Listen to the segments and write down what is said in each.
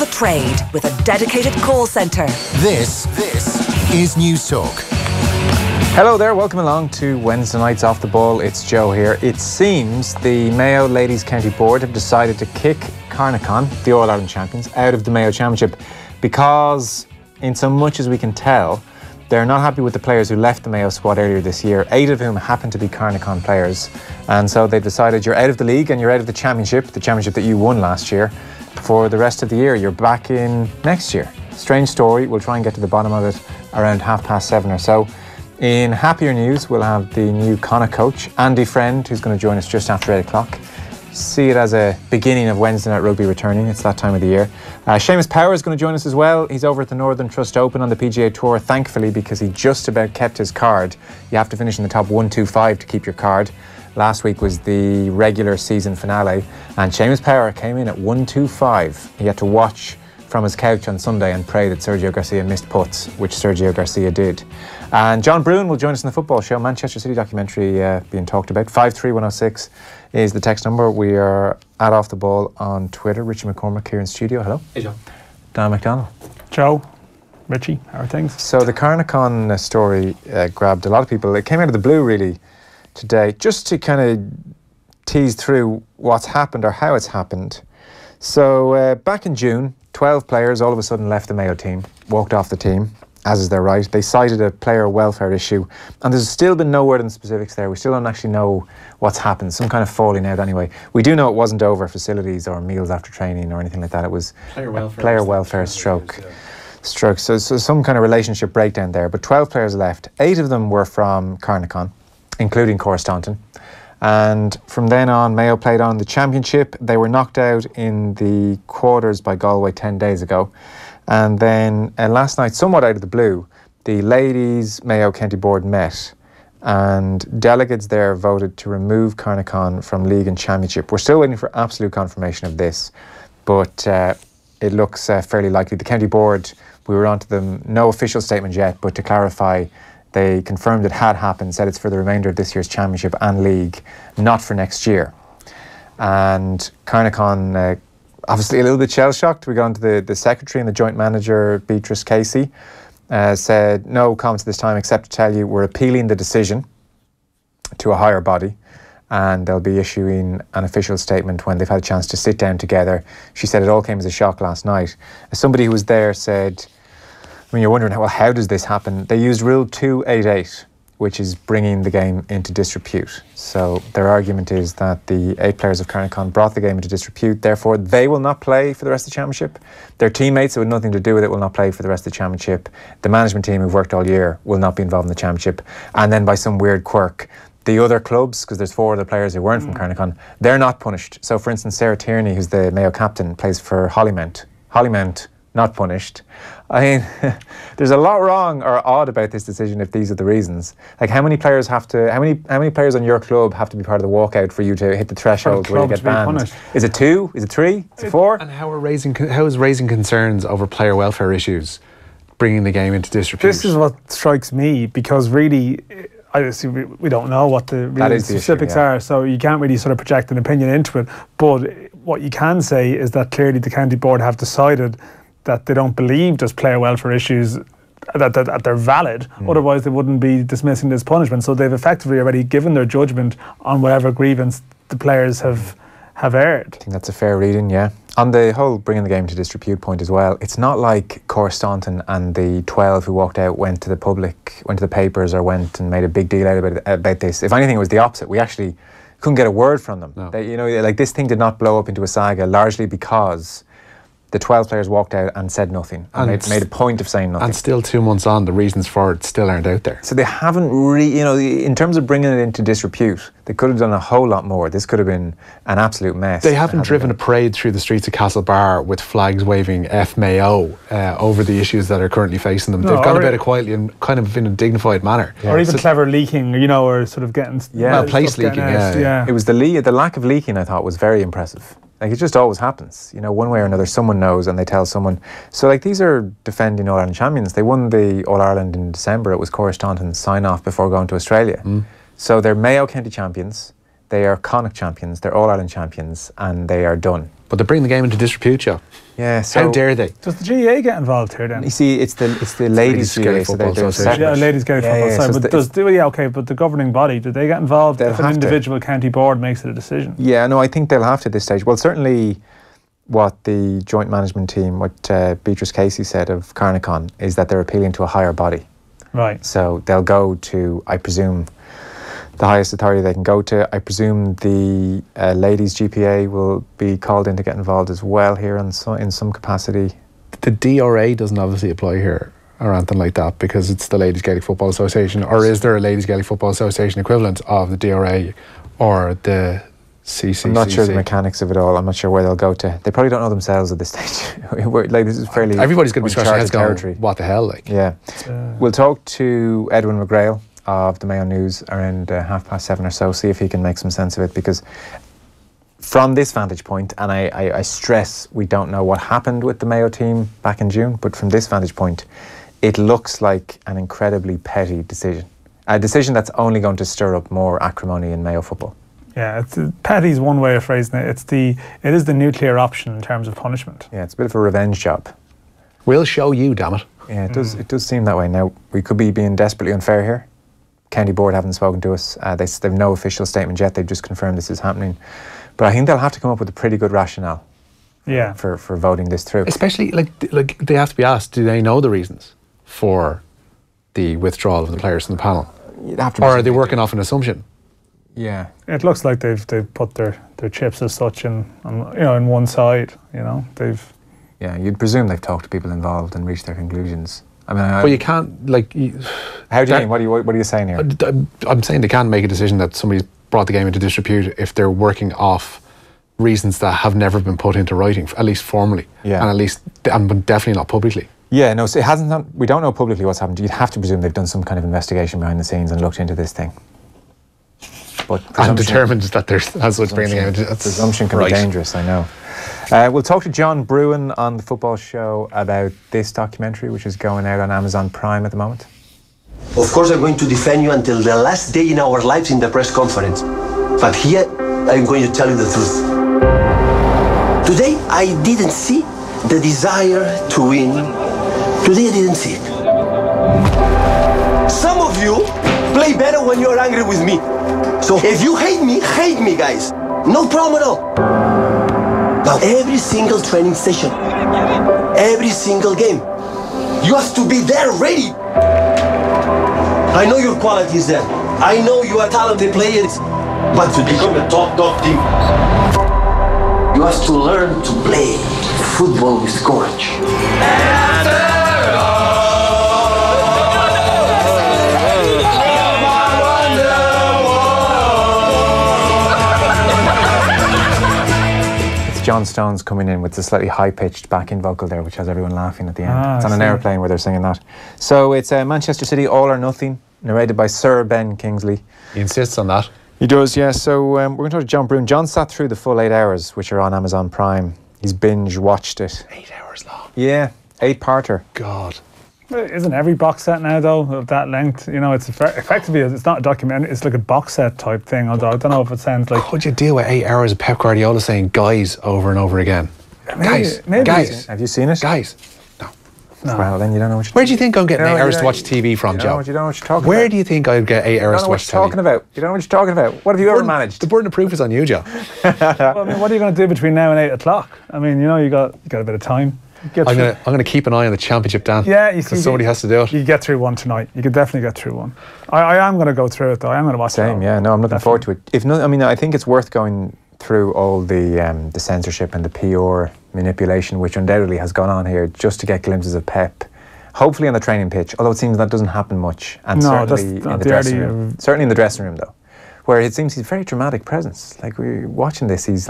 the trade with a dedicated call centre. This is News Talk. Hello there, welcome along to Wednesday Nights Off the Ball. It's Joe here. It seems the Mayo Ladies County Board have decided to kick Carnacon, the All-Ireland champions, out of the Mayo Championship because, in so much as we can tell, they're not happy with the players who left the Mayo squad earlier this year, 8 of whom happen to be Carnacon players. And so they've decided you're out of the league and you're out of the championship that you won last year, for the rest of the year. You're back in next year. Strange story. We'll try and get to the bottom of it around 7:30 or so. In happier news, we'll have the new Connacht coach, Andy Friend, who's going to join us just after 8 o'clock. See it as a beginning of Wednesday Night Rugby returning. It's that time of the year. Seamus Power is going to join us as well. He's over at the Northern Trust Open on the PGA Tour, thankfully, because he just about kept his card. You have to finish in the top 125 to keep your card. Last week was the regular season finale, and Seamus Power came in at 125. He had to watch from his couch on Sunday and pray that Sergio Garcia missed putts, which Sergio Garcia did. And John Brewin will join us in the football show. Manchester City documentary being talked about. 53106 is the text number. We are at Off the Ball on Twitter. Richie McCormick here in studio. Hello. Hey, Joe. Dan McDonald. Joe. Richie, how are things? So the Carnacon story grabbed a lot of people. It came out of the blue, really, today, just to kind of tease through what's happened or how it's happened. So back in June, 12 players all of a sudden left the Mayo team, walked off the team, as is their right. They cited a player welfare issue, and there's still been no word on the specifics there. We still don't actually know what's happened, some kind of falling out anyway. We do know it wasn't over facilities or meals after training or anything like that. It was player welfare stroke. So some kind of relationship breakdown there. But 12 players left. 8 of them were from Carnacon, including Cora Staunton. And from then on, Mayo played on the championship. They were knocked out in the quarters by Galway 10 days ago. And then last night, somewhat out of the blue, the ladies Mayo County Board met, and delegates there voted to remove Carnacon from league and championship. We're still waiting for absolute confirmation of this, but it looks fairly likely. The county board, we were on to them, no official statement yet, but to clarify, they confirmed it had happened, said it's for the remainder of this year's championship and league, not for next year. And Carnacon, obviously a little bit shell-shocked. We got into the secretary and the joint manager, Beatrice Casey, said no comments at this time except to tell you we're appealing the decision to a higher body, and they'll be issuing an official statement when they've had a chance to sit down together. She said it all came as a shock last night. Somebody who was there said, I mean, you're wondering, well, how does this happen? They used Rule 288, which is bringing the game into disrepute. So their argument is that the 8 players of Carnacon brought the game into disrepute, therefore they will not play for the rest of the championship. Their teammates who had nothing to do with it will not play for the rest of the championship. The management team who've worked all year will not be involved in the championship. And then by some weird quirk, the other clubs, because there's 4 other players who weren't from Carnacon, they're not punished. So for instance, Sarah Tierney, who's the Mayo captain, plays for Hollymount. Hollymount, not punished. I mean, there's a lot wrong or odd about this decision if these are the reasons. Like, how many players have to? How many players on your club have to be part of the walkout for you to hit the threshold where you get banned? Is it 2? Is it 3? Is it 4? And how is raising concerns over player welfare issues bringing the game into disrepute? This is what strikes me, because really, we don't know what the real specifics are, so you can't really sort of project an opinion into it. But what you can say is that clearly the county board have decided that they don't believe there's player welfare issues, that they're valid. Otherwise they wouldn't be dismissing this punishment. So they've effectively already given their judgment on whatever grievance the players have aired. I think that's a fair reading, yeah. On the whole bringing the game to disrepute point as well, it's not like Cora Staunton and the 12 who walked out went to the public, went to the papers, or went and made a big deal out about this. If anything, it was the opposite. We actually couldn't get a word from them. No. They, like, this thing did not blow up into a saga, largely because the 12 players walked out and said nothing, and made a point of saying nothing. And still 2 months on, the reasons for it still aren't out there. So they haven't really, in terms of bringing it into disrepute, they could have done a whole lot more. This could have been an absolute mess. They haven't driven a parade through the streets of Castlebar with flags waving F Mayo over the issues that are currently facing them. They've gone about it quietly and kind of in a dignified manner. Yeah. Or even clever leaking, or sort of getting... Well, place leaking, yeah. It was the lack of leaking, I thought, was very impressive. Like, it just always happens, one way or another. Someone knows and they tell someone. So, like, these are defending All-Ireland champions. They won the All-Ireland in December. It was Cora Staunton's sign-off before going to Australia. So they're Mayo County champions, they are Connacht champions, they're All-Ireland champions, and they are done. But they're bringing the game into disrepute, Joe. Yeah, so how dare they? Does the GAA get involved here then? You see, it's the ladies' GAA, so they're separate. Yeah, ladies' Gaelic football. Sorry, but but the governing body, do they get involved if an individual county board makes it a decision? Yeah, no, I think they'll have to at this stage. Well, certainly, what the joint management team, what Beatrice Casey said of Carnacon, is that they're appealing to a higher body. Right. So they'll go to, I presume, the highest authority they can go to. I presume the ladies' GPA will be called in to get involved as well here in some capacity. The DRA doesn't obviously apply here or anything like that because it's the Ladies Gaelic Football Association, or is there a Ladies Gaelic Football Association equivalent of the DRA or the CCCC? I'm not sure the mechanics of it all. I'm not sure where they'll go to. They probably don't know themselves at this stage. Like, this is fairly... Everybody's going to be scratching their heads going, what the hell, like? Yeah. We'll talk to Edwin McGrail of the Mayo News around 7:30 or so, see if he can make some sense of it, because from this vantage point, and I stress we don't know what happened with the Mayo team back in June, but from this vantage point, it looks like an incredibly petty decision. A decision that's only going to stir up more acrimony in Mayo football. Yeah, petty is one way of phrasing it. It is the nuclear option in terms of punishment. Yeah, it's a bit of a revenge job. We'll show you, damn it. Yeah, it does seem that way. Now, we could be being desperately unfair here. County Board haven't spoken to us. They've no official statement yet. They've just confirmed this is happening. But I think they'll have to come up with a pretty good rationale for voting this through. Especially, like they have to be asked, do they know the reasons for the withdrawal of the players from the panel? Or are they working off an assumption? Yeah. It looks like they've put their chips as such in one side, Yeah, you'd presume they've talked to people involved and reached their conclusions. I mean, but you can't, how do you mean? What are you saying here? I'm saying they can't make a decision that somebody's brought the game into disrepute if they're working off reasons that have never been put into writing, at least formally, and definitely not publicly. Yeah, no, so it hasn't. We don't know publicly what's happened. You'd have to presume they've done some kind of investigation behind the scenes and looked into this thing. But I'm determined that that's what's bringing the game. Presumption can be dangerous, I know. We'll talk to John Bruin on the Football Show about this documentary, which is going out on Amazon Prime at the moment. Of course, I'm going to defend you until the last day in our lives in the press conference. But here, I'm going to tell you the truth. Today, I didn't see the desire to win. Today, I didn't see it. Some of you play better when you're angry with me. So if you hate me, guys. No problem at all. Now, every single training session, every single game, you have to be there ready. I know your quality is there. I know you are talented players. But to become a top team, you have to learn to play football with courage. John Stones coming in with the slightly high-pitched backing vocal there, which has everyone laughing at the end. It's on an airplane where they're singing that. So it's Manchester City All or Nothing, narrated by Sir Ben Kingsley. He insists on that. He does, yeah. So we're going to talk to John Bruin. John sat through the full 8 hours, which are on Amazon Prime. He's binge-watched it. 8 hours long? Yeah, 8-parter. God. Isn't every box set now, though, of that length? It's effectively, it's not a documentary, it's like a box set type thing, although I don't know if it sounds like... Could you deal with 8 hours of Pep Guardiola saying guys over and over again? Maybe. Guys. Have you seen it? Guys. No. Well, then you don't know what you're... Where do you think I'm getting 8 hours to watch TV from, Joe? You don't know what you're talking about. Where do you think I'd get 8 hours to watch TV? You don't know what you're talking about. What have you ever managed? The burden of proof is on you, Joe. Well, I mean, what are you going to do between now and 8 o'clock? I mean, you got a bit of time. I'm going to keep an eye on the championship, Dan. Yeah, because somebody has to do it. You get through one tonight. You can definitely get through one. I am going to go through it though. I am going to watch it. Same, yeah. No, I'm looking forward to it. If not, I mean, I think it's worth going through all the censorship and the PR manipulation, which undoubtedly has gone on here, just to get glimpses of Pep. Hopefully on the training pitch, although it seems that doesn't happen much, and certainly in the dressing room. Certainly in the dressing room, though, where it seems he's a very dramatic presence. Like, we're watching this, he's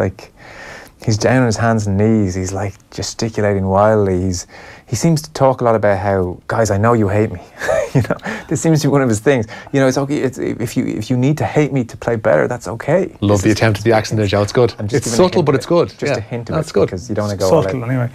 down on his hands and knees. He's like gesticulating wildly. He seems to talk a lot about how, guys, I know you hate me. This seems to be one of his things. It's okay. If you need to hate me to play better, that's okay. Love the attempt at the accent there, Joe. It's good. It's subtle, but it's good. Just a hint of that's it, good. Because you don't want to go subtle anyway.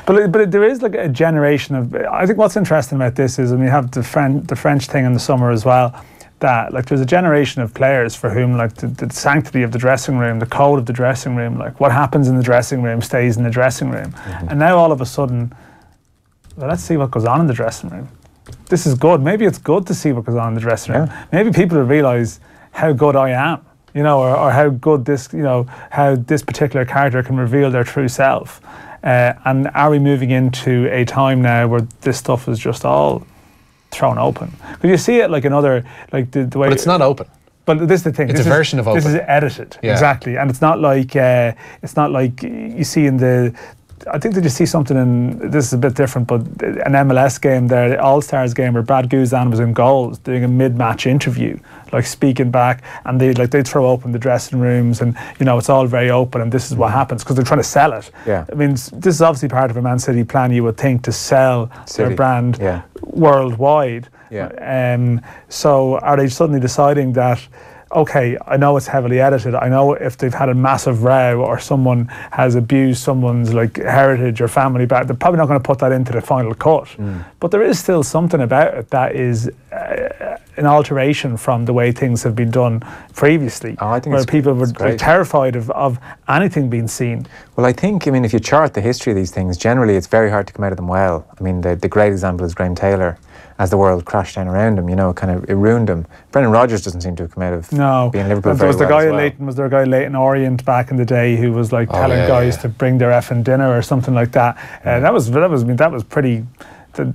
But there is like a generation of. I think what's interesting about this is, and we have the French thing in the summer as well. that like there's a generation of players for whom like the sanctity of the dressing room, the code of the dressing room, like what happens in the dressing room stays in the dressing room. And now all of a sudden, well, let's see what goes on in the dressing room. This is good. Maybe it's good to see what goes on in the dressing room. Maybe people will realise how good I am, you know, or how good this, you know, how this particular character can reveal their true self. And are we moving into a time now where this stuff is just all thrown open? Because you see it like another, like the way. But it's not open. But this is the thing. It's a version of open. This is edited, exactly, and it's not like you see in the. I think that you see something in, this is a bit different, but an MLS game there, the All-Stars game where Brad Guzan was in goals doing a mid-match interview, like speaking back, and they throw open the dressing rooms, and you know it's all very open, and this is what happens because they're trying to sell it. I mean, this is obviously part of a Man City plan, you would think, to sell their brand worldwide. So are they suddenly deciding that, okay, I know it's heavily edited, I know if they've had a massive row or someone has abused someone's like heritage or family back, they're probably not going to put that into the final cut. But there is still something about it that is an alteration from the way things have been done previously, I think where people were terrified of anything being seen. Well, I think, I mean, if you chart the history of these things, generally it's very hard to come out of them well. I mean, the great example is Graham Taylor. As the world crashed down around him, you know, it ruined him. Brendan Rodgers doesn't seem to have come out of being Liverpool very well. Was there a guy Leighton Orient back in the day who was like telling guys to bring their effing dinner or something like that? That was pretty.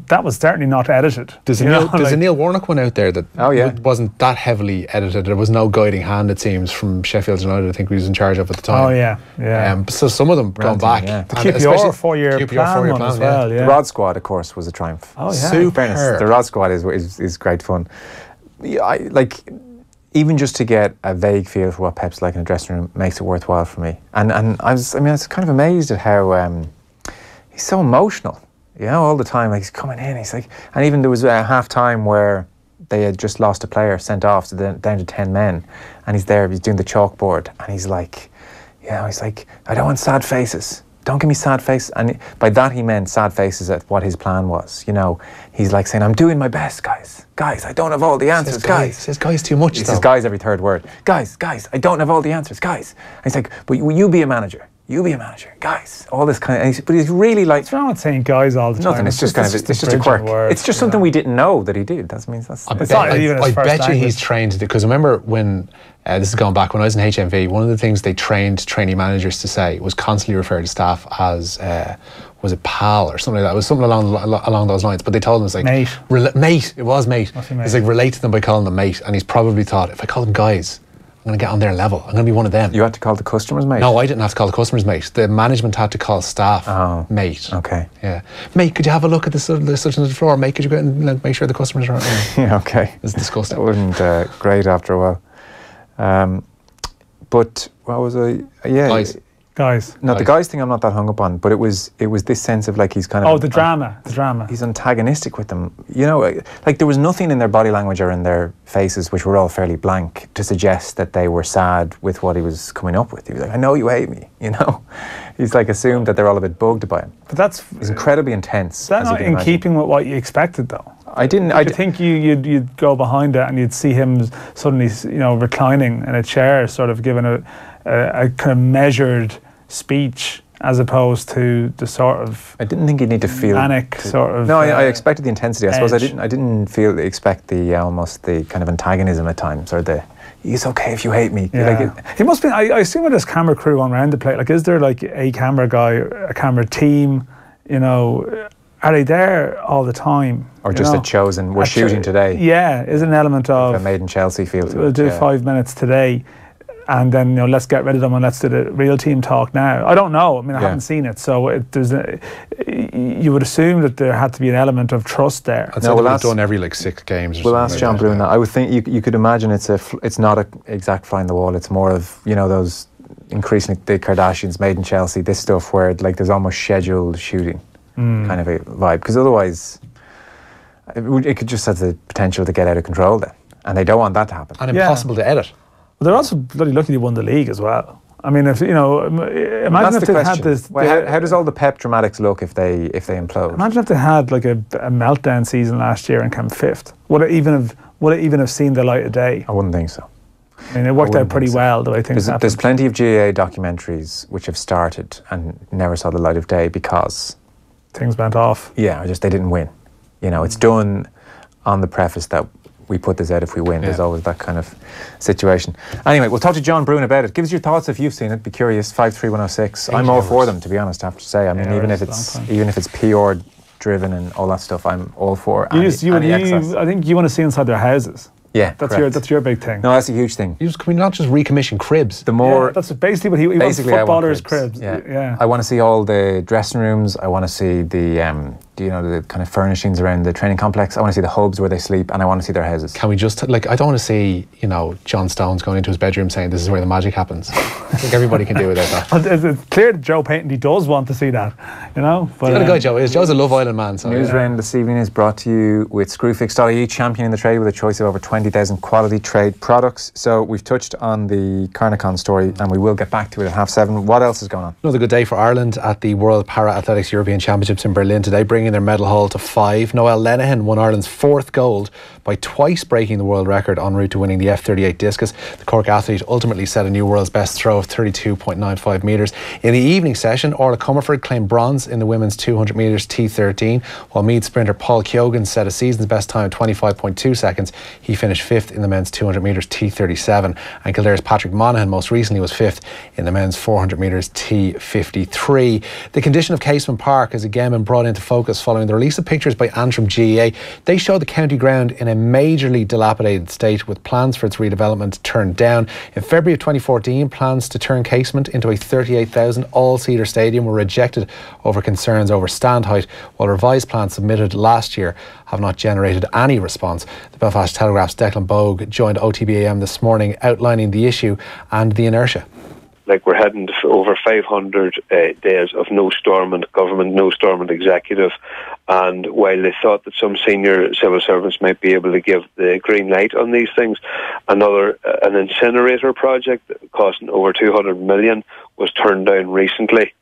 That was certainly not edited. There's a Neil Warnock one out there that wasn't that heavily edited. There was no guiding hand, it seems, from Sheffield United, I think he was in charge of at the time. So some of them going back. The QPR four-year plan as well. The Rod Squad, of course, was a triumph. Super. The Rod Squad is great fun. Even just to get a vague feel for what Pep's like in a dressing room makes it worthwhile for me. And I was kind of amazed at how he's so emotional. You know, all the time, like he's coming in, he's like, and even there was a half time where they had just lost a player, sent off, so down to 10 men, and he's there, he's doing the chalkboard, and he's like, you know, he's like, I don't want sad faces. Don't give me sad faces. And by that he meant sad faces at what his plan was. You know, he's like saying, I'm doing my best, guys. Guys, I don't have all the answers, guys. He says guys too much, He says guys every third word. Guys, I don't have all the answers, guys. And he's like, but will you be a manager? You be a manager, guys. All this kind of, but he's really like. What's wrong with saying guys all the time? Nothing. It's just a quirk. It's just something we didn't know that he did. That means that's. I bet you he's trained, because I remember when this is going back when I was in HMV. One of the things they trained trainee managers to say was constantly refer to staff as was it pal or something like that. It was something along those lines. But they told him it's like mate. Mate. It was mate. It's like relate to them by calling them mate. And he's probably thought, if I call them guys, I'm going to get on their level. I'm going to be one of them. You had to call the customers mate? No, I didn't have to call the customers mate. The management had to call staff mate. Okay. Yeah. Mate, could you have a look at the such on the floor? Mate, could you go and make sure the customers are yeah, okay. It's disgusting. That wasn't great after a while. But what was I? Yeah. Guys. No, the guys thing I'm not that hung up on, but it was this sense of like he's kind of... the drama. He's antagonistic with them. You know, like there was nothing in their body language or in their faces, which were all fairly blank, to suggest that they were sad with what he was coming up with. He was like, I know you hate me, you know. He's like assumed that they're all a bit bugged by him. But he's incredibly intense. Is that not in keeping with what you expected, though? I didn't. I think you'd go behind it and you'd see him suddenly, you know, reclining in a chair, sort of giving a kind of measured speech, as opposed to the sort of. I didn't think you'd need to feel manic sort of. No, I expected the intensity. I suppose edge. I didn't expect the almost the kind of antagonism at times, or the. It's okay if you hate me. Yeah. He must be. I assume with his camera crew on around the place. Like, is there like a camera guy, a camera team? You know, are they there all the time? Or just a chosen? We're shooting today. Yeah, is an element of a made in Chelsea feel to it. We'll do 5 minutes today. And then, you know, let's get rid of them and let's do the real team talk now. I don't know. I mean, I haven't seen it, so you would assume that there had to be an element of trust there. I'd say we've done every like 6 games. Or we'll ask John Brune that. I would think you could imagine it's not an exact fly in the wall. It's more of, you know, those increasingly the Kardashians made in Chelsea. This stuff where like there's almost scheduled shooting kind of a vibe, because otherwise it could just have the potential to get out of control then, and they don't want that to happen. And impossible to edit. They're also bloody lucky they won the league as well. I mean, if you know, imagine if they had this. How does all the Pep dramatics look if they implode? Imagine if they had like a meltdown season last year and came 5th. Would Would it even have seen the light of day? I wouldn't think so. I mean, it worked out pretty well, the way things happened. There's plenty of GAA documentaries which have started and never saw the light of day because things went off. Yeah, they didn't win. It's done on the preface that we put this out if we win. There's always that kind of situation. Anyway, we'll talk to John Brune about it. Give us your thoughts if you've seen it. Be curious. 53106. I'm all for them, to be honest. I have to say. I mean, even if it's PR driven and all that stuff, I'm all for. I think you want to see inside their houses. Yeah, that's your big thing. No, that's a huge thing. Can we not just recommission cribs? That's basically what he wants. Footballers' cribs. Yeah. I want to see all the dressing rooms. I want to see the the kind of furnishings around the training complex. I want to see the hubs where they sleep, and I want to see their houses. Can we just I don't want to see John Stones going into his bedroom saying this is where the magic happens. I think everybody can do without that. It's clear that Joe Payton does want to see that. But the guy Joe is. Joe's a Love Island man. So Newsround this evening is brought to you with Screwfix.ie, championing the trade with a choice of over 20,000 quality trade products. So we've touched on the Carnacon story, and we will get back to it at 7:30. What else is going on? Another good day for Ireland at the World Para-Athletics European Championships in Berlin today, bringing their medal haul to 5. Noel Lenihan won Ireland's 4th gold by twice breaking the world record en route to winning the F38 discus. The Cork athlete ultimately set a new world's best throw of 32.95 metres. In the evening session, Orla Comerford claimed bronze in the women's 200 metres T13, while Meath sprinter Paul Keoghan set a season's best time of 25.2 seconds. He finished 5th in the men's 200 metres T37, and Kildare's Patrick Monaghan most recently was 5th in the men's 400 metres T53. The condition of Casement Park has again been brought into focus following the release of pictures by Antrim GAA. They show the county ground in a majorly dilapidated state, with plans for its redevelopment turned down. In February of 2014, plans to turn Casement into a 38,000 all-seater stadium were rejected over concerns over stand height, while revised plans submitted last year have not generated any response. The Belfast Telegraph's Declan Bogue joined OTBAM this morning outlining the issue and the inertia. We're heading to over 500 days of no Stormont government, no Stormont executive, and while they thought that some senior civil servants might be able to give the green light on these things, an incinerator project costing over 200 million was turned down recently,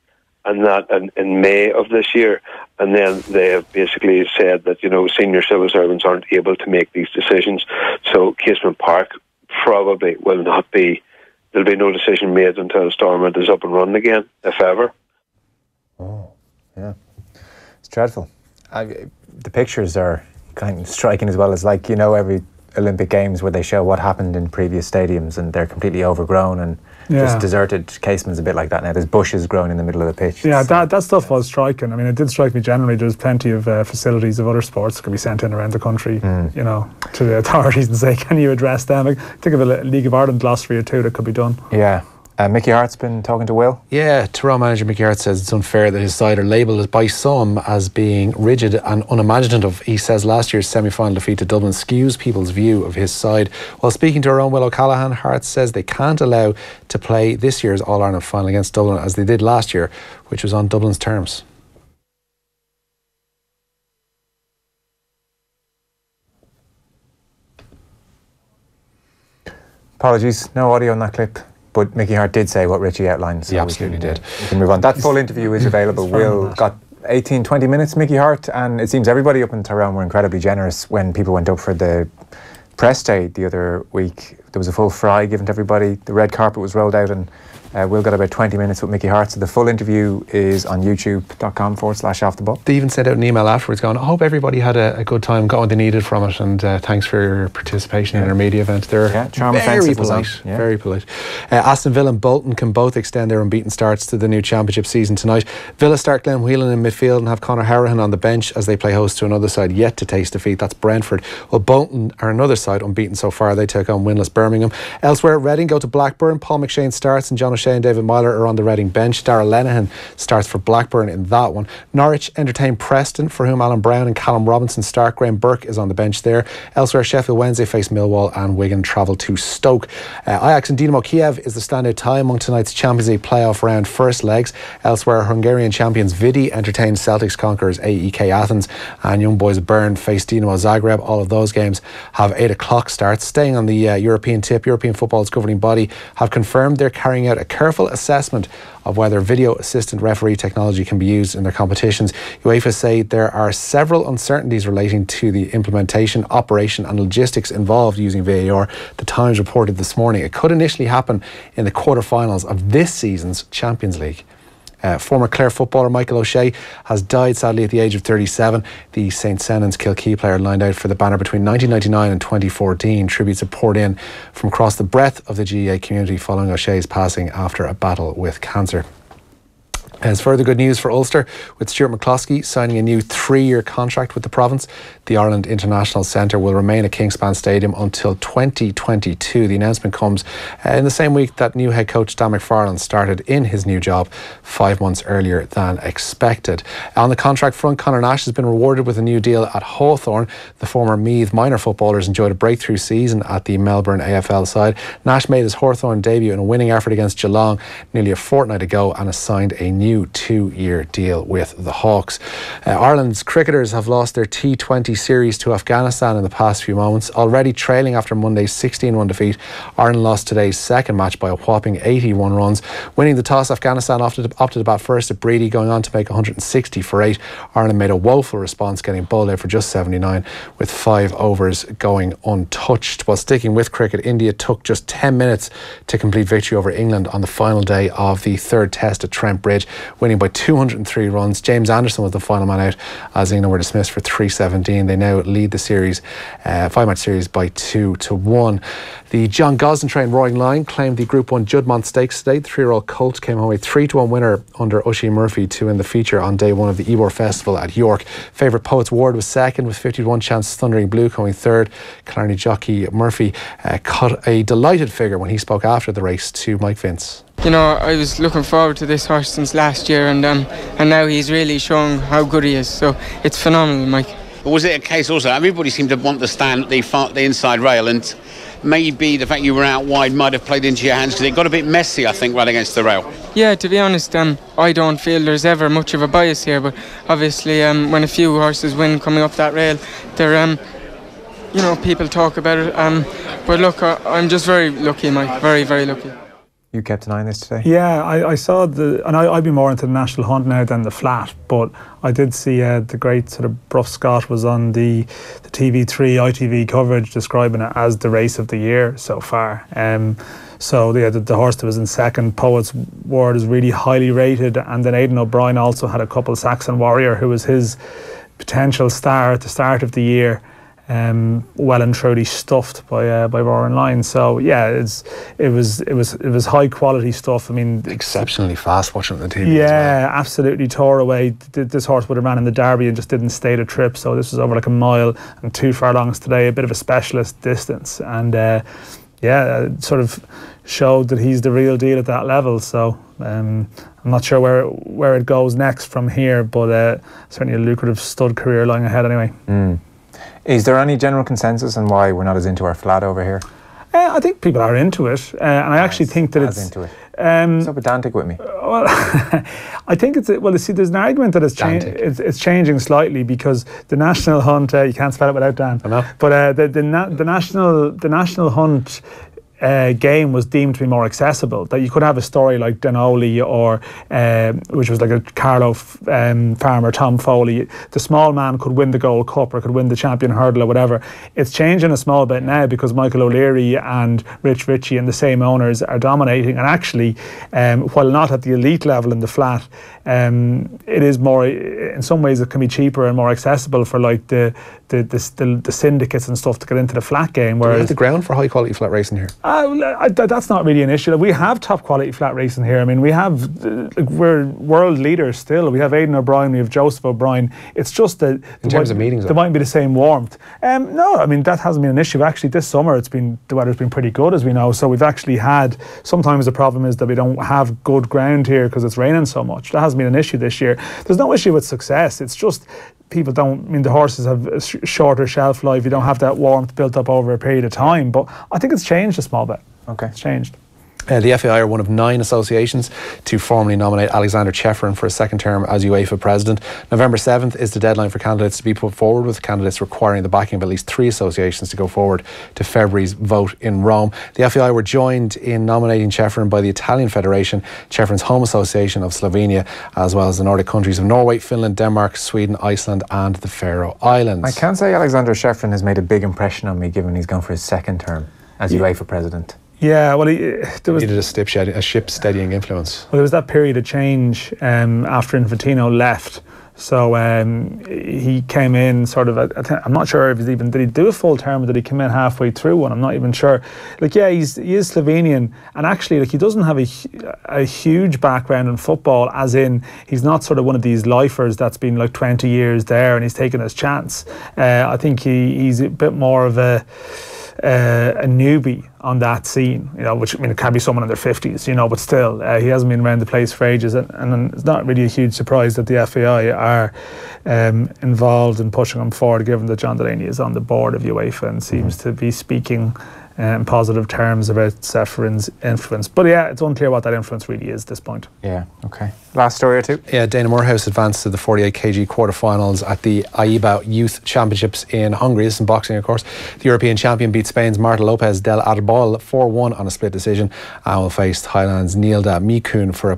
and that in May of this year. And then they have basically said that senior civil servants aren't able to make these decisions. So Casement Park probably will not be. There'll be no decision made until Stormont is up and running again, if ever. Oh, yeah. It's dreadful. The pictures are kind of striking as well as every Olympic Games where they show what happened in previous stadiums and they're completely overgrown and just deserted. Casement's a bit like that now. There's bushes growing in the middle of the pitch. Yeah, that stuff was striking. I mean, it did strike me generally. There's plenty of facilities of other sports that could be sent in around the country, to the authorities and say, can you address them? Think of a League of Ireland glossary or two that could be done. Yeah. Mickey Hart's been talking to Will. Yeah, Tyrone manager Mickey Hart says it's unfair that his side are labelled by some as being rigid and unimaginative. He says last year's semi-final defeat to Dublin skews people's view of his side. While speaking to our own Will O'Callaghan, Hart says they can't allow to play this year's All-Ireland final against Dublin as they did last year, which was on Dublin's terms. Apologies, no audio on that clip. But Mickey Hart did say what Richie outlined. So he absolutely did. We can move on. That full interview is available. Will got 18-20 minutes, Mickey Hart, and it seems everybody up in Tyrone were incredibly generous when people went up for the press day the other week. There was a full fry given to everybody. The red carpet was rolled out, and Will got about 20 minutes with Mickey Hart. So the full interview is on youtube.com/offtheball. They even sent out an email afterwards going, I hope everybody had a good time, got what they needed from it, and thanks for your participation in our media event. They're very polite. Very polite. Aston Villa and Bolton can both extend their unbeaten starts to the new championship season tonight. Villa start Glenn Whelan in midfield and have Conor Harahan on the bench as they play host to another side yet to taste defeat. That's Brentford. Well, Bolton are another side unbeaten so far. They take on winless Birmingham. Elsewhere, Reading go to Blackburn. Paul McShane starts and John O'Shea and David Myler are on the Reading bench. Darragh Lenihan starts for Blackburn in that one. Norwich entertain Preston, for whom Alan Brown and Callum Robinson start. Graham Burke is on the bench there. Elsewhere, Sheffield Wednesday face Millwall and Wigan travel to Stoke. Ajax and Dinamo Kiev is the standout tie among tonight's Champions League playoff round first legs. Elsewhere, Hungarian champions Vidi entertain Celtics conquerors AEK Athens, and Young Boys Bern face Dinamo Zagreb. All of those games have 8 o'clock starts. Staying on the European tip, European football's governing body have confirmed they're carrying out a careful assessment of whether video assistant referee technology can be used in their competitions. UEFA say there are several uncertainties relating to the implementation, operation and logistics involved using VAR. The Times reported this morning it could initially happen in the quarter-finals of this season's Champions League. Former Clare footballer Michael O'Shea has died sadly at the age of 37. The St Senan's Kilkee player lined out for the banner between 1999 and 2014. Tributes have poured in from across the breadth of the GAA community following O'Shea's passing after a battle with cancer. As further good news for Ulster, with Stuart McCloskey signing a new 3-year contract with the province. The Ireland International Centre will remain at Kingspan Stadium until 2022. The announcement comes in the same week that new head coach Dan McFarlane started in his new job 5 months earlier than expected. On the contract front, Conor Nash has been rewarded with a new deal at Hawthorn. The former Meath minor footballers enjoyed a breakthrough season at the Melbourne AFL side. Nash made his Hawthorn debut in a winning effort against Geelong nearly a fortnight ago and has signed a new 2-year deal with the Hawks. Ireland's cricketers have lost their T20 series to Afghanistan in the past few moments. Already trailing after Monday's 16-1 defeat, Ireland lost today's second match by a whopping 81 runs. Winning the toss, Afghanistan opted to bat first at Breedy, going on to make 160 for 8. Ireland made a woeful response, getting bowled out for just 79 with 5 overs going untouched. While sticking with cricket, India took just 10 minutes to complete victory over England on the final day of the third test at Trent Bridge, winning by 203 runs. James Anderson was the final man out as England were dismissed for 317. They now lead the series, 5-match series, by 2-1. The John Gosden trained Roaring Lion claimed the Group 1 Juddmonte Stakes today. The 3-year-old colt came home a 3-1 winner under Oisin Murphy to win the feature on day 1 of the Ebor Festival at York. Favourite Poets Ward was second, with 51 chance Thundering Blue coming third. Killarney jockey Murphy cut a delighted figure when he spoke after the race to Mike Vince. You know, I was looking forward to this horse since last year, and now he's really showing how good he is. So it's phenomenal, Mike. But was it a case also, everybody seemed to want to stand at the inside rail, and maybe the fact you were out wide might have played into your hands because it got a bit messy, I think, right against the rail. Yeah, to be honest, I don't feel there's ever much of a bias here, but obviously when a few horses win coming up that rail, they're you know, people talk about it. But look, I'm just very lucky, Mike, very, very lucky. You kept an eye on this today? Yeah, I saw and I'd be more into the National Hunt now than the flat, but I did see the great sort of Bruff Scott was on the TV3 ITV coverage describing it as the race of the year so far. So yeah, the horse that was in second, Poets Ward, is really highly rated, and then Aidan O'Brien also had a couple. Saxon Warrior, who was his potential star at the start of the year, well and truly stuffed by Roaring Lion. So yeah, it was high quality stuff. I mean, exceptionally fast watching the TV. Yeah, as well. Absolutely tore away. This horse would have ran in the Derby and just didn't stay the trip. So this was over like a mile and 2 furlongs today, a bit of a specialist distance, and it sort of showed that he's the real deal at that level. So I'm not sure where it goes next from here, but certainly a lucrative stud career lying ahead anyway. Is there any general consensus on why we're not as into our flat over here? I think people are into it, and I actually think that it's into it. So pedantic with me. Well, I think it's see, there's an argument that it's changing slightly because the National Hunt. You can't spell it without Dan. I know. But the National Hunt game was deemed to be more accessible, that you could have a story like Denoli or which was like a Carlow farmer, Tom Foley. The small man could win the Gold Cup or could win the Champion Hurdle or whatever. It's changing a small bit now because Michael O'Leary and Richie and the same owners are dominating, and actually while not at the elite level in the flat, it is more, in some ways it can be cheaper and more accessible for like the syndicates and stuff to get into the flat game. Whereas do we have the ground for high quality flat racing here? That's not really an issue. We have top quality flat racing here. I mean, we're world leaders still. We have Aidan O'Brien, we have Joseph O'Brien. It's just that in terms of meetings, there mightn't be the same warmth. No, I mean that hasn't been an issue. Actually, this summer the weather's been pretty good, as we know. So we've actually had. Sometimes the problem is that we don't have good ground here because it's raining so much. That hasn't been an issue this year. There's no issue with success. It's just people don't. I mean, the horses have a shorter shelf life. You don't have that warmth built up over a period of time. But I think it's changed a small bit. Okay, it's changed. The FAI are one of 9 associations to formally nominate Alexander Cheferin for a second term as UEFA president. November 7th is the deadline for candidates to be put forward, with candidates requiring the backing of at least 3 associations to go forward to February's vote in Rome. The FAI were joined in nominating Cheferin by the Italian Federation, Cheferin's home association of Slovenia, as well as the Nordic countries of Norway, Finland, Denmark, Sweden, Iceland and the Faroe Islands. I can say Alexander Cheferin has made a big impression on me, given he's gone for his second term as UEFA president. Yeah, well, there was needed a ship steadying influence. Well, there was that period of change after Infantino left. So he came in sort of. I'm not sure if did he do a full term or did he come in halfway through one? I'm not even sure. Like, yeah, he is Slovenian, and actually, like, he doesn't have a huge background in football. As in, he's not sort of one of these lifers that's been like 20 years there and he's taken his chance. I think he's a bit more of a newbie on that scene, you know, which, I mean, it can be someone in their 50s, you know, but still, he hasn't been around the place for ages, and it's not really a huge surprise that the FAI are involved in pushing him forward, given that John Delaney is on the board of UEFA and seems to be speaking in positive terms about Cheferin's influence. But yeah, it's unclear what that influence really is at this point. Yeah, okay. Last story or two? Yeah, Dana Moorhouse advanced to the 48 kg quarterfinals at the AIBA Youth Championships in Hungary. This is in boxing, of course. The European champion beat Spain's Marta Lopez del Arbol 4-1 on a split decision and will face Thailand's Nilda Mikun for a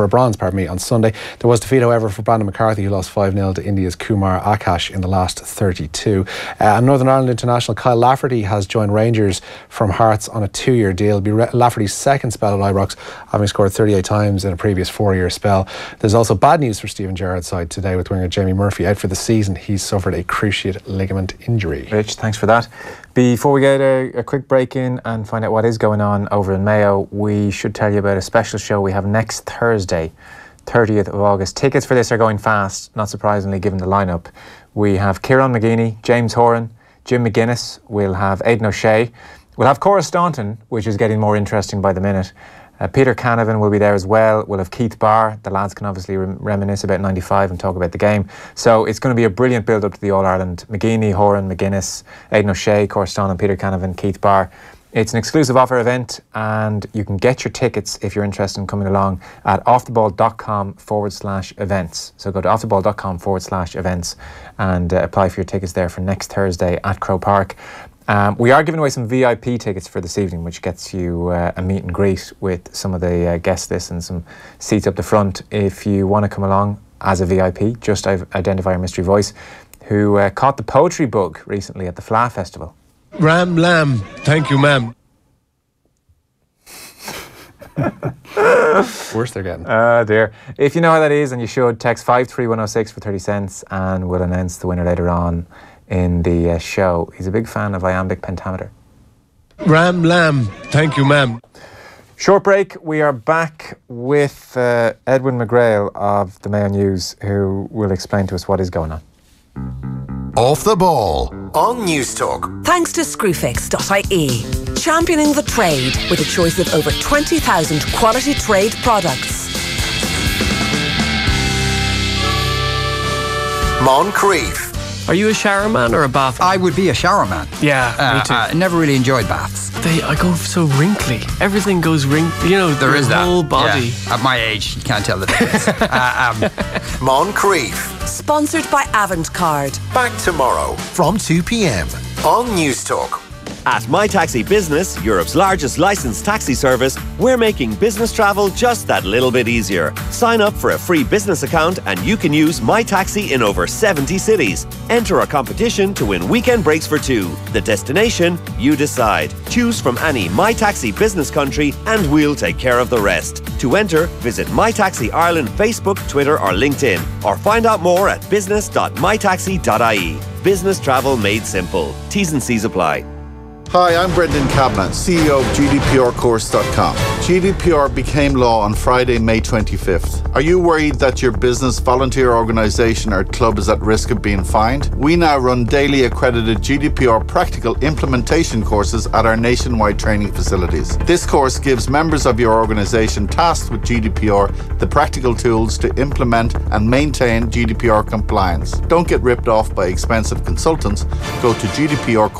bronze, on Sunday. There was defeat, however, for Brandon McCarthy, who lost 5-0 to India's Kumar Akash in the last 32. And Northern Ireland international Kyle Lafferty has joined Rangers from Hearts on a 2-year deal. It'll be Lafferty's second spell at Ibrox, having scored 38 times in a previous 4-year spell. There's also bad news for Stephen Gerrard's side today, with winger Jamie Murphy out for the season. He's suffered a cruciate ligament injury. Rich, thanks for that. Before we get a quick break in and find out what is going on over in Mayo, we should tell you about a special show we have next Thursday, 30th of August. Tickets for this are going fast, not surprisingly given the lineup. We have Kieran McGeeney, James Horan, Jim McGuinness, we'll have Aidan O'Shea, we'll have Cora Staunton, which is getting more interesting by the minute. Peter Canavan will be there as well. We'll have Keith Barr. The lads can obviously reminisce about 95 and talk about the game. So it's going to be a brilliant build-up to the All-Ireland. McGeeney, Horan, McGuinness, Aidan O'Shea, Cora Staunton, Peter Canavan, Keith Barr. It's an exclusive offer event, and you can get your tickets if you're interested in coming along at offtheball.com/events. So go to offtheball.com/events and apply for your tickets there for next Thursday at Croke Park. We are giving away some VIP tickets for this evening, which gets you a meet and greet with some of the guest lists and some seats up the front. If you want to come along as a VIP, just identify our mystery voice, who caught the poetry bug recently at the Fla Festival. Ram lamb, thank you, ma'am. Worse they're getting. Oh dear. If you know how that is, and you should, text 53106 for 30 cents and we'll announce the winner later on in the show. He's a big fan of iambic pentameter. Ram lamb, thank you, ma'am. Short break. We are back with Edwin McGrail of the Mayo News, who will explain to us what is going on. Off the Ball on News Talk. Thanks to Screwfix.ie, championing the trade with a choice of over 20,000 quality trade products. Moncrief. Are you a shower man or a bath man? I would be a shower man. Yeah, me too. I never really enjoyed baths. I go so wrinkly. Everything goes wrinkly. You know, there is that. Whole body. Yeah. At my age, you can't tell the difference. Moncrief. Sponsored by Avantcard. Back tomorrow from 2 p.m. on News Talk. At My Taxi Business, Europe's largest licensed taxi service, we're making business travel just that little bit easier. Sign up for a free business account and you can use My Taxi in over 70 cities. Enter a competition to win weekend breaks for 2. The destination, you decide. Choose from any My Taxi business country and we'll take care of the rest. To enter, visit My Taxi Ireland Facebook, Twitter or LinkedIn, or find out more at business.mytaxi.ie. Business travel made simple. T's and C's apply. Hi, I'm Brendan Cablan, CEO of GDPRcourse.com. GDPR became law on Friday, May 25th. Are you worried that your business, volunteer organisation or club is at risk of being fined? We now run daily accredited GDPR practical implementation courses at our nationwide training facilities. This course gives members of your organisation tasked with GDPR the practical tools to implement and maintain GDPR compliance. Don't get ripped off by expensive consultants. Go to GDPRcourse.com